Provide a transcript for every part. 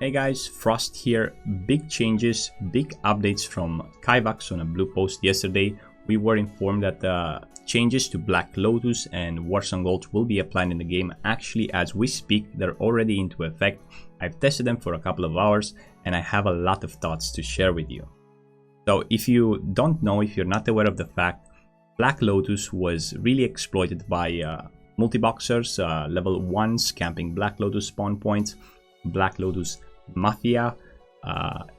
Hey guys, Frost here. Big changes, big updates from Kaivax on a blue post yesterday. We were informed that changes to Black Lotus and Warsong Gulch will be applied in the game. Actually, as we speak, they're already into effect. I've tested them for a couple of hours and I have a lot of thoughts to share with you. So if you don't know, if you're not aware of the fact, Black Lotus was really exploited by multi-boxers, level 1s camping Black Lotus spawn points, Black Lotus Mafia,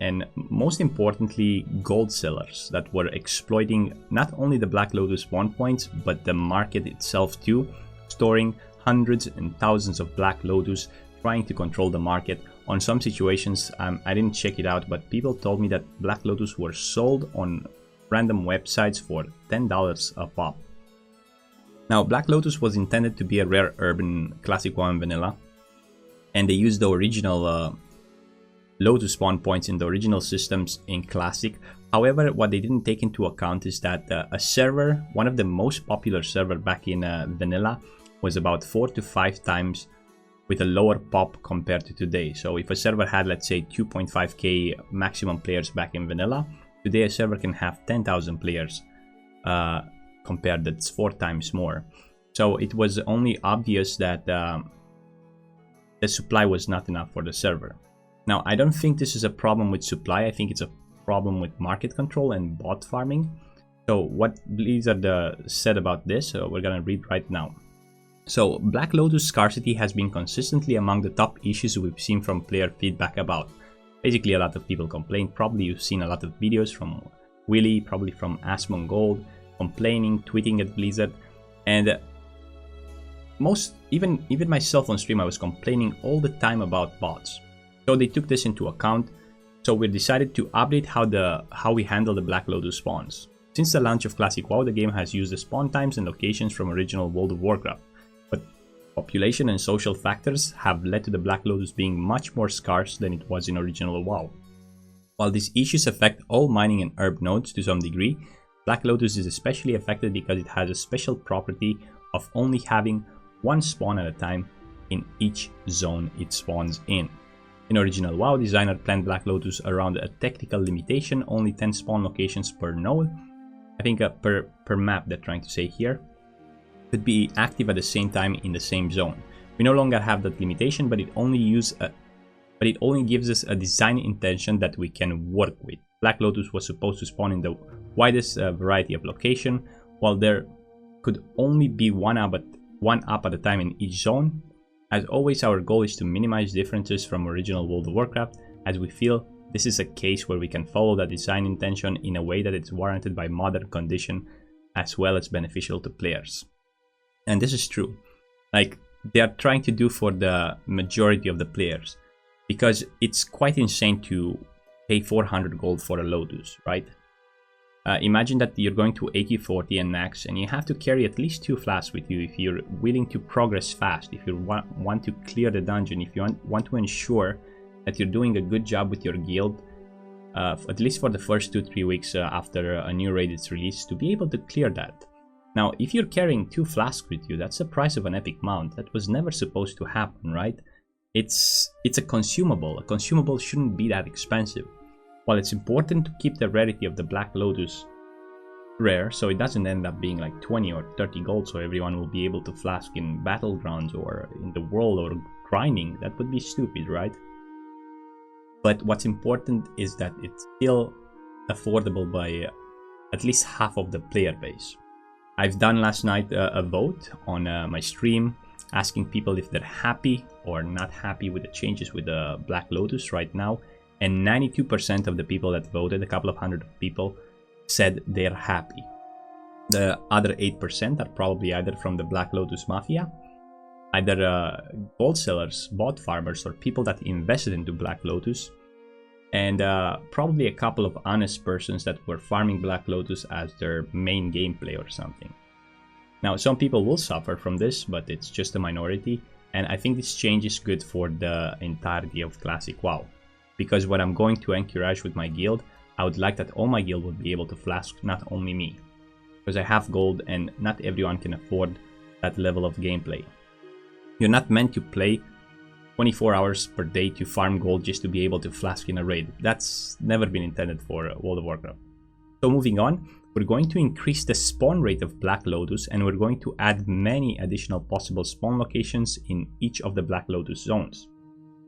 and most importantly gold sellers that were exploiting not only the Black Lotus spawn points but the market itself too, storing hundreds and thousands of Black Lotus, trying to control the market. On some situations, I didn't check it out, but people told me that Black Lotus were sold on random websites for $10 a pop. Now, Black Lotus was intended to be a rare herb in Classic WoW and Vanilla, and they used the original Lotus spawn points in the original systems in Classic. However, what they didn't take into account is that a server, one of the most popular server back in Vanilla, was about 4 to 5 times with a lower pop compared to today. So if a server had, let's say, 2.5k maximum players back in Vanilla, today a server can have 10,000 players compared, that's 4 times more. So it was only obvious that the supply was not enough for the server. Now, I don't think this is a problem with supply. I think it's a problem with market control and bot farming. So what Blizzard said about this, we're gonna read right now. So, Black Lotus scarcity has been consistently among the top issues we've seen from player feedback about. Basically, a lot of people complain. Probably you've seen a lot of videos from Willy, probably from Asmongold, complaining, tweeting at Blizzard, and even myself on stream, I was complaining all the time about bots. So they took this into account. So we decided to update how we handle the Black Lotus spawns. Since the launch of Classic WoW, the game has used the spawn times and locations from original World of Warcraft. But population and social factors have led to the Black Lotus being much more scarce than it was in original WoW. While these issues affect all mining and herb nodes to some degree, Black Lotus is especially affected because it has a special property of only having one spawn at a time in each zone it spawns in. In original WoW, designer planned Black Lotus around a technical limitation, only 10 spawn locations per node. I think per map they're trying to say here, could be active at the same time in the same zone. We no longer have that limitation, but it only gives us a design intention that we can work with. Black Lotus was supposed to spawn in the widest variety of location, while there could only be one up at a time in each zone. As always, our goal is to minimize differences from original World of Warcraft, as we feel this is a case where we can follow the design intention in a way that it's warranted by modern condition as well as beneficial to players. And this is true. Like, they are trying to do for the majority of the players, because it's quite insane to pay 400 gold for a Lotus, right? Imagine that you're going to AQ40 and max and you have to carry at least 2 flasks with you if you're willing to progress fast, if you want to clear the dungeon, if you want to ensure that you're doing a good job with your guild, at least for the first 2-3 weeks after a new raid is released, to be able to clear that. Now, if you're carrying 2 flasks with you, that's the price of an epic mount. That was never supposed to happen, right? It's a consumable. A consumable shouldn't be that expensive. While it's important to keep the rarity of the Black Lotus rare, so it doesn't end up being like 20 or 30 gold, so everyone will be able to flask in battlegrounds or in the world or grinding, that would be stupid, right? But what's important is that it's still affordable by at least half of the player base. I've done last night a vote on my stream, asking people if they're happy or not happy with the changes with the Black Lotus right now. And 92% of the people that voted, a couple of hundred people, said they're happy. The other 8% are probably either from the Black Lotus Mafia, either gold sellers, bot farmers, or people that invested into Black Lotus, and probably a couple of honest persons that were farming Black Lotus as their main gameplay or something. Now, some people will suffer from this, but it's just a minority, and I think this change is good for the entirety of Classic WoW. Because when I'm going to encourage with my guild, I would like that all my guild would be able to flask, not only me. Because I have gold and not everyone can afford that level of gameplay. You're not meant to play 24 hours per day to farm gold just to be able to flask in a raid. That's never been intended for World of Warcraft. So moving on, we're going to increase the spawn rate of Black Lotus, and we're going to add many additional possible spawn locations in each of the Black Lotus zones.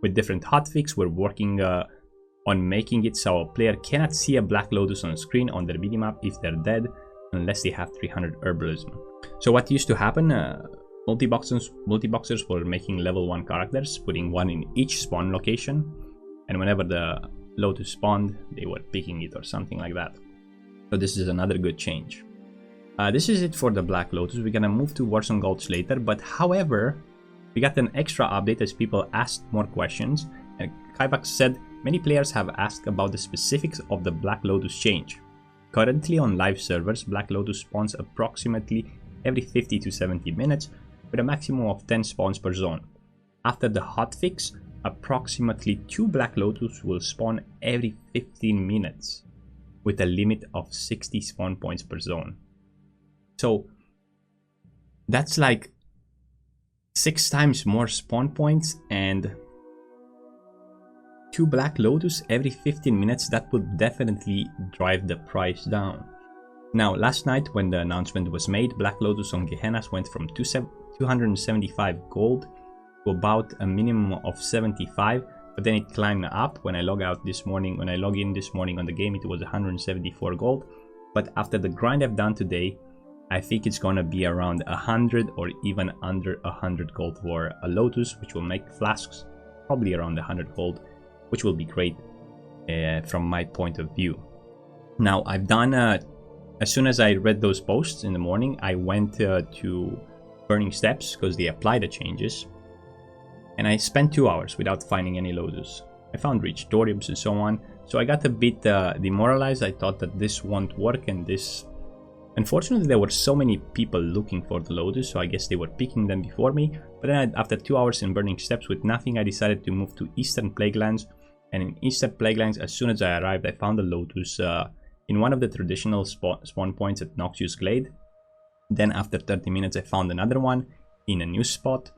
With different hotfixes, we're working on making it so a player cannot see a Black Lotus on screen on their minimap if they're dead, unless they have 300 herbalism. So what used to happen, multi-boxers were making level 1 characters, putting one in each spawn location, and whenever the Lotus spawned, they were picking it or something like that. So this is another good change. This is it for the Black Lotus. We're gonna move to Warsong Gulch later, but however, we got an extra update as people asked more questions, and Kaibak said many players have asked about the specifics of the Black Lotus change. Currently on live servers, Black Lotus spawns approximately every 50 to 70 minutes with a maximum of 10 spawns per zone. After the hotfix, approximately 2 Black Lotus will spawn every 15 minutes with a limit of 60 spawn points per zone. So that's like 6 times more spawn points and 2 Black Lotus every 15 minutes. That would definitely drive the price down. Now, last night when the announcement was made, Black Lotus on Gehennas went from 275 gold to about a minimum of 75, but then it climbed up. When I log in this morning on the game, it was 174 gold. But after the grind I've done today, I think it's gonna be around 100 or even under 100 gold for a Lotus, which will make flasks probably around 100 gold, which will be great from my point of view. Now, I've done, as soon as I read those posts in the morning, I went to Burning Steps because they applied the changes. And I spent 2 hours without finding any Lotus. I found rich Doriums and so on, so I got a bit demoralized. I thought that this won't work, and this... Unfortunately, there were so many people looking for the Lotus, so I guess they were picking them before me. But then after 2 hours in Burning Steps with nothing, I decided to move to Eastern Plaguelands. And in Eastern Plaguelands, as soon as I arrived, I found the Lotus in one of the traditional spawn points at Noxious Glade. Then after 30 minutes, I found another one in a new spot.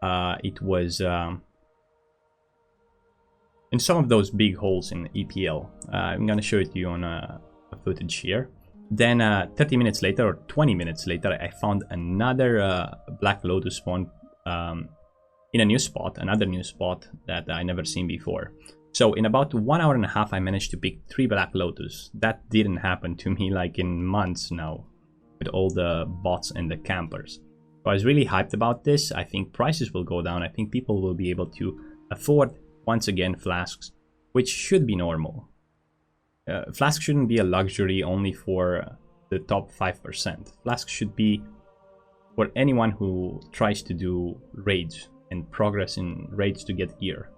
It was in some of those big holes in EPL. I'm gonna show it to you on a footage here. Then 30 minutes later or 20 minutes later, I found another Black Lotus spawn in a new spot, another new spot that I never seen before. So in about 1 hour and a half, I managed to pick 3 Black Lotus. That didn't happen to me like in months now with all the bots and the campers. So I was really hyped about this. I think prices will go down. I think people will be able to afford, once again, flasks, which should be normal. Flasks shouldn't be a luxury only for the top 5%. Flasks should be for anyone who tries to do raids and progress in raids to get gear.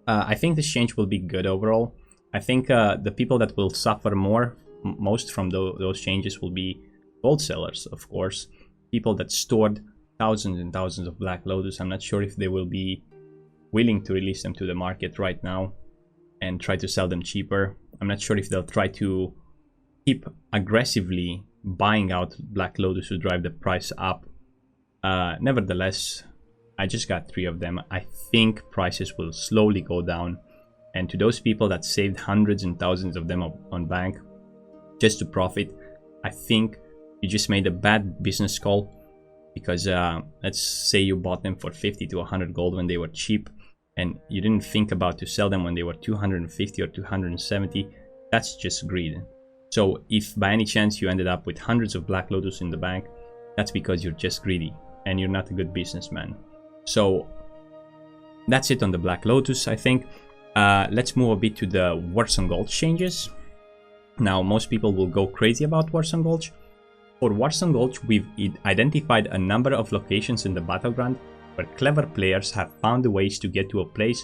I think this change will be good overall. I think the people that will suffer most from those changes will be gold sellers, of course. People that stored thousands and thousands of Black Lotus. I'm not sure if they will be willing to release them to the market right now and try to sell them cheaper. I'm not sure if they'll try to keep aggressively buying out Black Lotus to drive the price up. Nevertheless, I just got 3 of them. I think prices will slowly go down. And to those people that saved hundreds and thousands of them on bank just to profit, I think you just made a bad business call. Because let's say you bought them for 50 to 100 gold when they were cheap, and you didn't think about to sell them when they were 250 or 270. That's just greed. So if by any chance you ended up with hundreds of Black Lotus in the bank, that's because you're just greedy and you're not a good businessman. So that's it on the Black Lotus, I think. Let's move a bit to the Warsong Gulch changes. Now, most people will go crazy about Warsong Gulch. For Warsong Gulch, we've identified a number of locations in the battleground where clever players have found ways to get to a place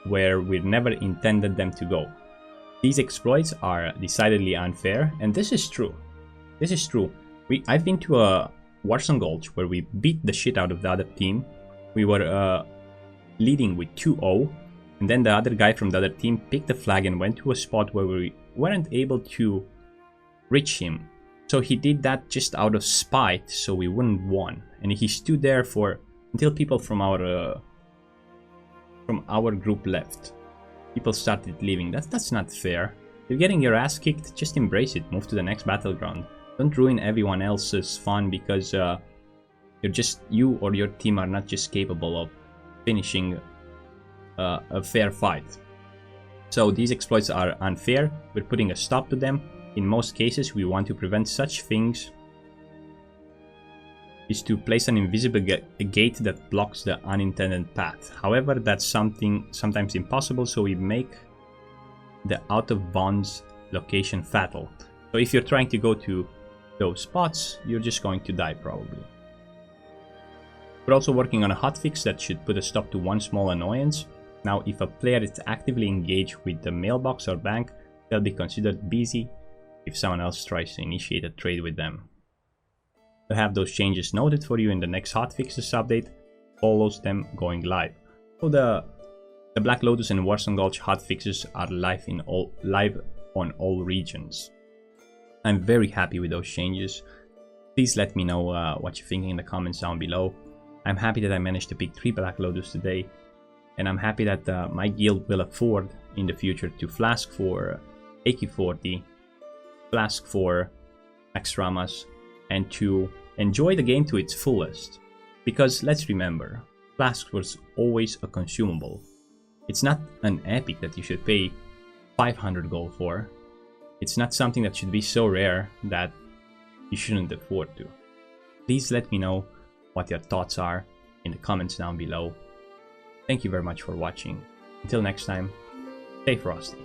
where we never intended them to go. These exploits are decidedly unfair, and this is true. This is true. I've been to a Warsong Gulch where we beat the shit out of the other team. We were leading with 2-0, and then the other guy from the other team picked the flag and went to a spot where we weren't able to reach him. So he did that just out of spite, so we wouldn't won. And he stood there until people from our from our group left. People started leaving. That's not fair. You're getting your ass kicked, just embrace it, move to the next battleground. Don't ruin everyone else's fun because you or your team are not just capable of finishing a fair fight. So these exploits are unfair, we're putting a stop to them. In most cases we want to prevent such things is to place an invisible gate that blocks the unintended path. However, that's sometimes impossible, so we make the out of bounds location fatal. So if you're trying to go to those spots, you're just going to die probably. We're also working on a hotfix that should put a stop to one small annoyance. Now, if a player is actively engaged with the mailbox or bank, they'll be considered busy if someone else tries to initiate a trade with them. We'll have those changes noted for you in the next hotfixes update, follows them going live. So the Black Lotus and Warsong Gulch hotfixes are live on all regions. I'm very happy with those changes. Please let me know what you're thinking in the comments down below. I'm happy that I managed to pick 3 Black Lotus today, and I'm happy that my guild will afford in the future to flask for AK-40, flask for Extramas, and to enjoy the game to its fullest. Because let's remember, flask was always a consumable. It's not an epic that you should pay 500 gold for. It's not something that should be so rare that you shouldn't afford to. Please let me know what your thoughts are in the comments down below. Thank you very much for watching. Until next time, stay frosty.